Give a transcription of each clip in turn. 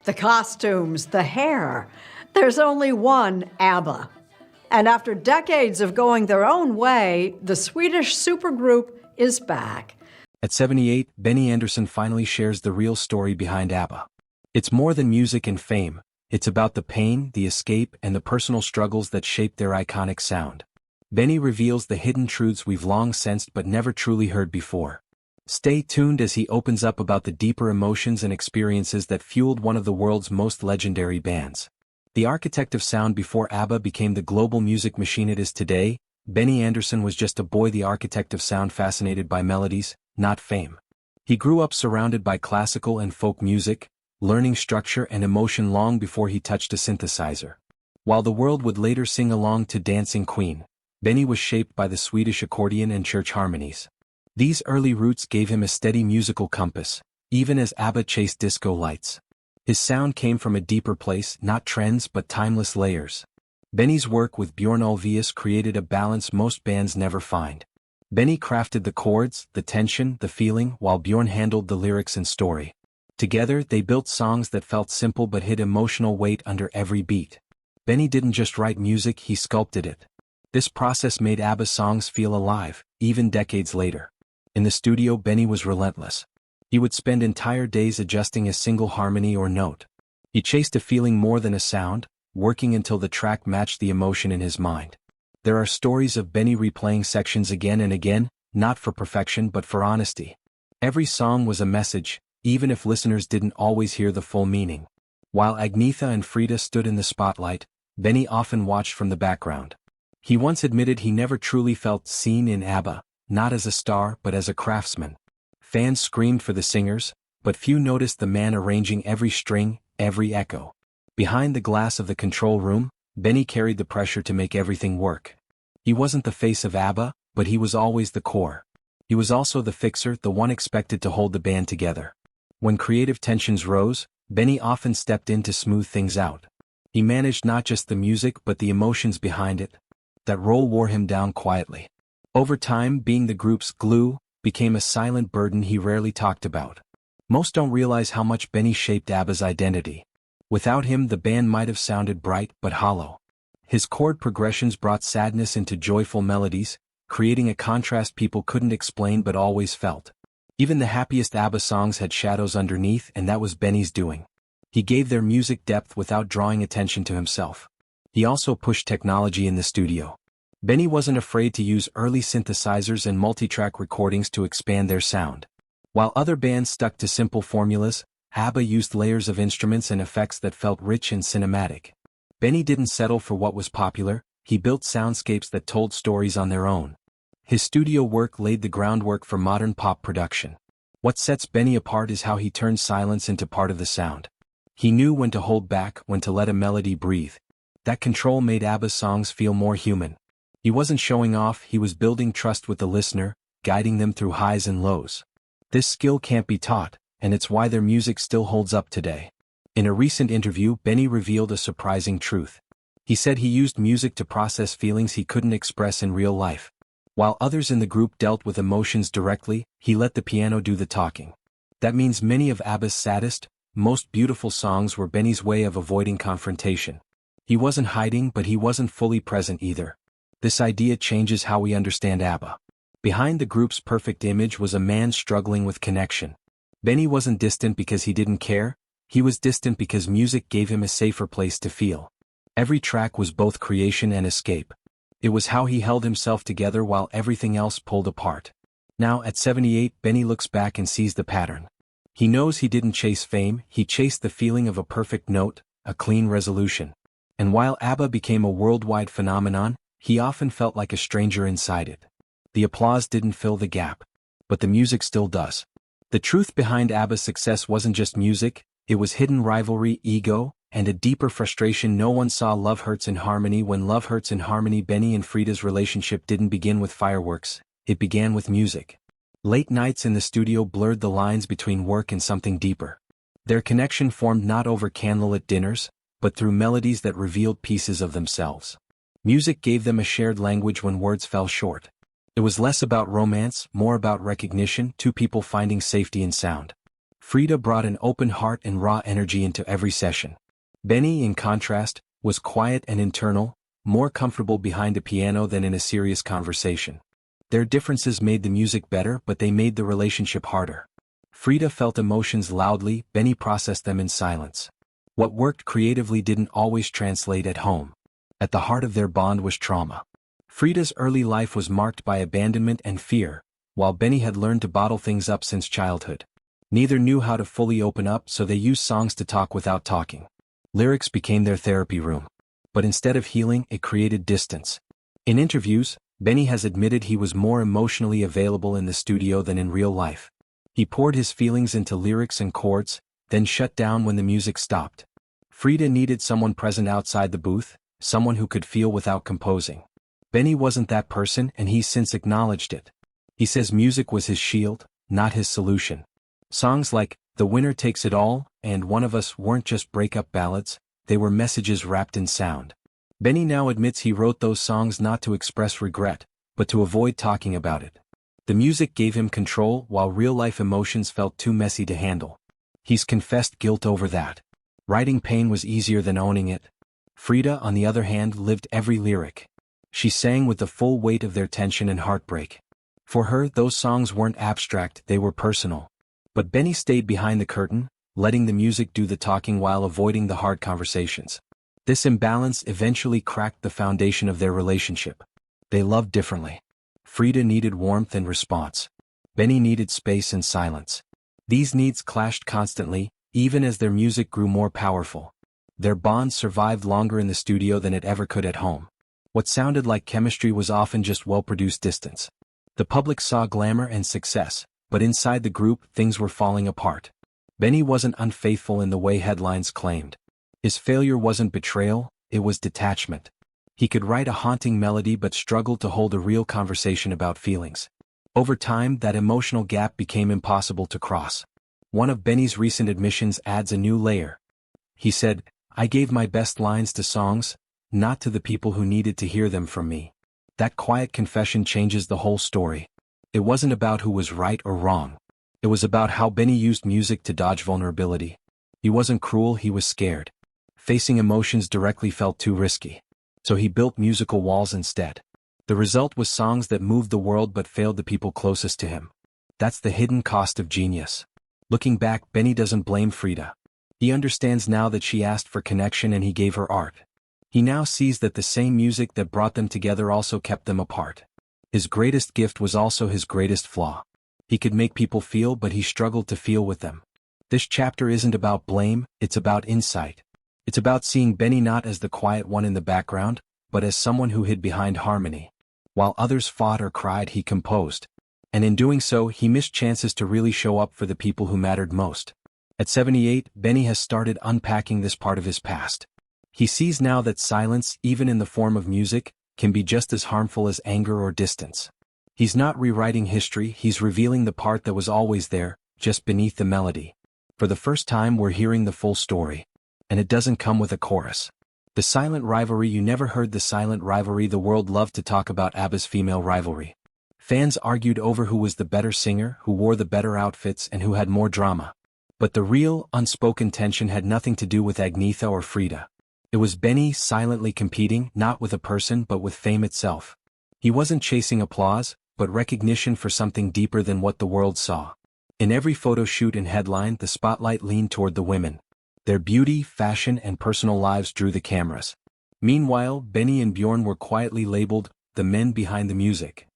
The costumes, the hair. There's only one ABBA. And after decades of going their own way, the Swedish supergroup is back. At 78, Benny Andersson finally shares the real story behind ABBA. It's more than music and fame. It's about the pain, the escape, and the personal struggles that shaped their iconic sound. Benny reveals the hidden truths we've long sensed but never truly heard before. Stay tuned as he opens up about the deeper emotions and experiences that fueled one of the world's most legendary bands. The architect of sound before ABBA became the global music machine it is today, Benny Andersson was just a boy, the architect of sound, fascinated by melodies, not fame. He grew up surrounded by classical and folk music, learning structure and emotion long before he touched a synthesizer. While the world would later sing along to Dancing Queen, Benny was shaped by the Swedish accordion and church harmonies. These early roots gave him a steady musical compass, even as ABBA chased disco lights. His sound came from a deeper place, not trends but timeless layers. Benny's work with Björn Ulvaeus created a balance most bands never find. Benny crafted the chords, the tension, the feeling, while Björn handled the lyrics and story. Together, they built songs that felt simple but hid emotional weight under every beat. Benny didn't just write music, he sculpted it. This process made ABBA songs feel alive, even decades later. In the studio, Benny was relentless. He would spend entire days adjusting a single harmony or note. He chased a feeling more than a sound, working until the track matched the emotion in his mind. There are stories of Benny replaying sections again and again, not for perfection but for honesty. Every song was a message, even if listeners didn't always hear the full meaning. While Agnetha and Frida stood in the spotlight, Benny often watched from the background. He once admitted he never truly felt seen in ABBA, not as a star but as a craftsman. Fans screamed for the singers, but few noticed the man arranging every string, every echo. Behind the glass of the control room, Benny carried the pressure to make everything work. He wasn't the face of ABBA, but he was always the core. He was also the fixer, the one expected to hold the band together. When creative tensions rose, Benny often stepped in to smooth things out. He managed not just the music but the emotions behind it. That role wore him down quietly. Over time, being the group's glue became a silent burden he rarely talked about. Most don't realize how much Benny shaped ABBA's identity. Without him, the band might have sounded bright but hollow. His chord progressions brought sadness into joyful melodies, creating a contrast people couldn't explain but always felt. Even the happiest ABBA songs had shadows underneath, and that was Benny's doing. He gave their music depth without drawing attention to himself. He also pushed technology in the studio. Benny wasn't afraid to use early synthesizers and multi-track recordings to expand their sound. While other bands stuck to simple formulas, ABBA used layers of instruments and effects that felt rich and cinematic. Benny didn't settle for what was popular, he built soundscapes that told stories on their own. His studio work laid the groundwork for modern pop production. What sets Benny apart is how he turned silence into part of the sound. He knew when to hold back, when to let a melody breathe. That control made ABBA's songs feel more human. He wasn't showing off, he was building trust with the listener, guiding them through highs and lows. This skill can't be taught, and it's why their music still holds up today. In a recent interview, Benny revealed a surprising truth. He said he used music to process feelings he couldn't express in real life. While others in the group dealt with emotions directly, he let the piano do the talking. That means many of ABBA's saddest, most beautiful songs were Benny's way of avoiding confrontation. He wasn't hiding, but he wasn't fully present either. This idea changes how we understand ABBA. Behind the group's perfect image was a man struggling with connection. Benny wasn't distant because he didn't care, he was distant because music gave him a safer place to feel. Every track was both creation and escape. It was how he held himself together while everything else pulled apart. Now, at 78, Benny looks back and sees the pattern. He knows he didn't chase fame, he chased the feeling of a perfect note, a clean resolution. And while ABBA became a worldwide phenomenon, he often felt like a stranger inside it. The applause didn't fill the gap. But the music still does. The truth behind ABBA's success wasn't just music, it was hidden rivalry, ego, and a deeper frustration. No one saw Love Hurts in Harmony when Love Hurts in Harmony. Benny and Frida's relationship didn't begin with fireworks, it began with music. Late nights in the studio blurred the lines between work and something deeper. Their connection formed not over candlelit dinners, but through melodies that revealed pieces of themselves. Music gave them a shared language when words fell short. It was less about romance, more about recognition, two people finding safety in sound. Frida brought an open heart and raw energy into every session. Benny, in contrast, was quiet and internal, more comfortable behind a piano than in a serious conversation. Their differences made the music better, but they made the relationship harder. Frida felt emotions loudly, Benny processed them in silence. What worked creatively didn't always translate at home. At the heart of their bond was trauma. Frida's early life was marked by abandonment and fear, while Benny had learned to bottle things up since childhood. Neither knew how to fully open up, so they used songs to talk without talking. Lyrics became their therapy room. But instead of healing, it created distance. In interviews, Benny has admitted he was more emotionally available in the studio than in real life. He poured his feelings into lyrics and chords, then shut down when the music stopped. Frida needed someone present outside the booth, someone who could feel without composing. Benny wasn't that person, and he's since acknowledged it. He says music was his shield, not his solution. Songs like "The Winner Takes It All" and "One of Us" weren't just breakup ballads, they were messages wrapped in sound. Benny now admits he wrote those songs not to express regret, but to avoid talking about it. The music gave him control, while real-life emotions felt too messy to handle. He's confessed guilt over that. Writing pain was easier than owning it. Frida, on the other hand, lived every lyric. She sang with the full weight of their tension and heartbreak. For her, those songs weren't abstract, they were personal. But Benny stayed behind the curtain, letting the music do the talking while avoiding the hard conversations. This imbalance eventually cracked the foundation of their relationship. They loved differently. Frida needed warmth and response. Benny needed space and silence. These needs clashed constantly, even as their music grew more powerful. Their bond survived longer in the studio than it ever could at home. What sounded like chemistry was often just well-produced distance. The public saw glamour and success, but inside the group, things were falling apart. Benny wasn't unfaithful in the way headlines claimed. His failure wasn't betrayal, it was detachment. He could write a haunting melody but struggled to hold a real conversation about feelings. Over time, that emotional gap became impossible to cross. One of Benny's recent admissions adds a new layer. He said, "I gave my best lines to songs, not to the people who needed to hear them from me." That quiet confession changes the whole story. It wasn't about who was right or wrong. It was about how Benny used music to dodge vulnerability. He wasn't cruel, he was scared. Facing emotions directly felt too risky. So he built musical walls instead. The result was songs that moved the world but failed the people closest to him. That's the hidden cost of genius. Looking back, Benny doesn't blame Frida. He understands now that she asked for connection and he gave her art. He now sees that the same music that brought them together also kept them apart. His greatest gift was also his greatest flaw. He could make people feel, but he struggled to feel with them. This chapter isn't about blame, it's about insight. It's about seeing Benny not as the quiet one in the background, but as someone who hid behind harmony. While others fought or cried, he composed. And in doing so, he missed chances to really show up for the people who mattered most. At 78, Benny has started unpacking this part of his past. He sees now that silence, even in the form of music, can be just as harmful as anger or distance. He's not rewriting history, he's revealing the part that was always there, just beneath the melody. For the first time, we're hearing the full story. And it doesn't come with a chorus. The silent rivalry, you never heard the silent rivalry. The world loved to talk about ABBA's female rivalry. Fans argued over who was the better singer, who wore the better outfits, and who had more drama. But the real, unspoken tension had nothing to do with Agnetha or Frida. It was Benny silently competing, not with a person but with fame itself. He wasn't chasing applause, but recognition for something deeper than what the world saw. In every photo shoot and headline, the spotlight leaned toward the women. Their beauty, fashion, and personal lives drew the cameras. Meanwhile, Benny and Bjorn were quietly labeled the men behind the music.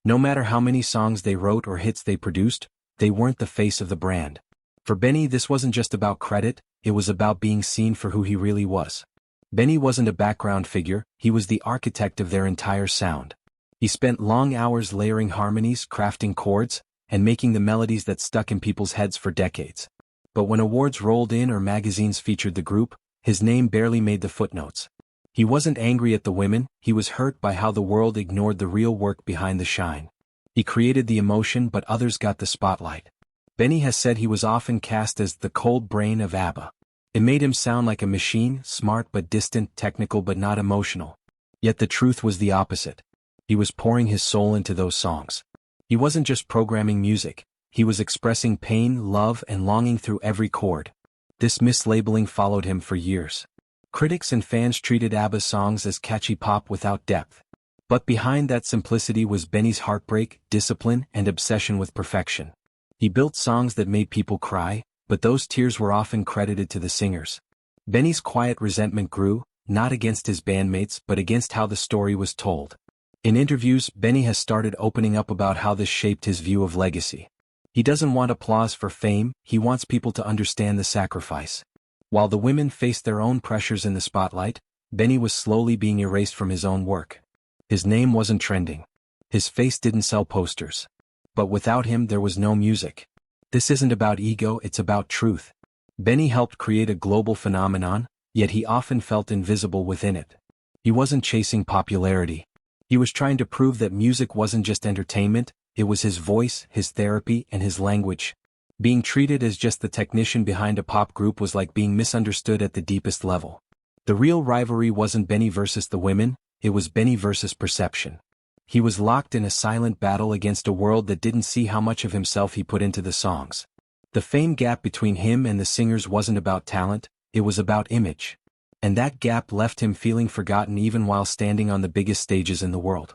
No matter how many songs they wrote or hits they produced, they weren't the face of the brand. For Benny, this wasn't just about credit, it was about being seen for who he really was. Benny wasn't a background figure, he was the architect of their entire sound. He spent long hours layering harmonies, crafting chords, and making the melodies that stuck in people's heads for decades. But when awards rolled in or magazines featured the group, his name barely made the footnotes. He wasn't angry at the women, he was hurt by how the world ignored the real work behind the shine. He created the emotion, but others got the spotlight. Benny has said he was often cast as the cold brain of ABBA. It made him sound like a machine, smart but distant, technical but not emotional. Yet the truth was the opposite. He was pouring his soul into those songs. He wasn't just programming music, He was expressing pain, love, and longing through every chord. This mislabeling followed him for years. Critics and fans treated ABBA's songs as catchy pop without depth. But behind that simplicity was Benny's heartbreak, discipline, and obsession with perfection. He built songs that made people cry, but those tears were often credited to the singers. Benny's quiet resentment grew, not against his bandmates but against how the story was told. In interviews, Benny has started opening up about how this shaped his view of legacy. He doesn't want applause for fame, he wants people to understand the sacrifice. While the women faced their own pressures in the spotlight, Benny was slowly being erased from his own work. His name wasn't trending. His face didn't sell posters. But without him there was no music. This isn't about ego, it's about truth. Benny helped create a global phenomenon, yet he often felt invisible within it. He wasn't chasing popularity. He was trying to prove that music wasn't just entertainment, it was his voice, his therapy, and his language. Being treated as just the technician behind a pop group was like being misunderstood at the deepest level. The real rivalry wasn't Benny versus the women, it was Benny versus perception. He was locked in a silent battle against a world that didn't see how much of himself he put into the songs. The fame gap between him and the singers wasn't about talent, it was about image. And that gap left him feeling forgotten even while standing on the biggest stages in the world.